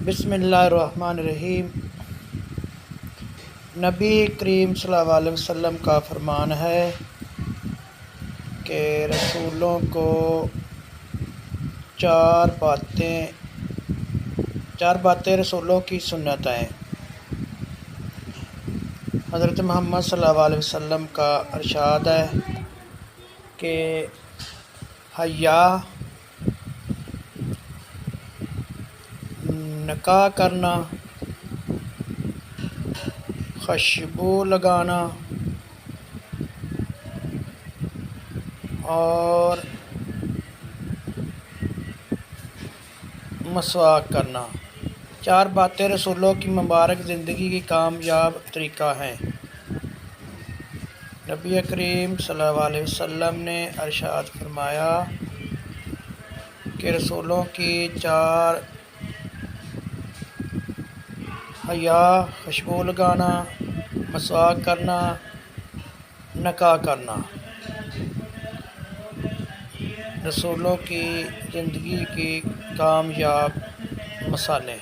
بسم اللہ الرحمن الرحیم۔ نبی کریم صلی اللہ علیہ وسلم کا فرمان ہے کہ رسولوں کو چار باتیں رسولوں کی سنت ہیں۔ حضرت محمد صلی اللہ علیہ وسلم کا ارشاد ہے کہ حیا، نکاح کرنا، خوشبو لگانا اور مسواک کرنا، چار باتیں رسولوں کی مبارک زندگی کی کامیاب طریقہ ہیں۔ نبی کریم صلی اللہ علیہ وسلم نے ارشاد فرمایا کہ رسولوں کی چار حیا، خوشبو لگانا، مسواک کرنا، نکاح کرنا رسولوں کی زندگی کی کامیاب مثالیں۔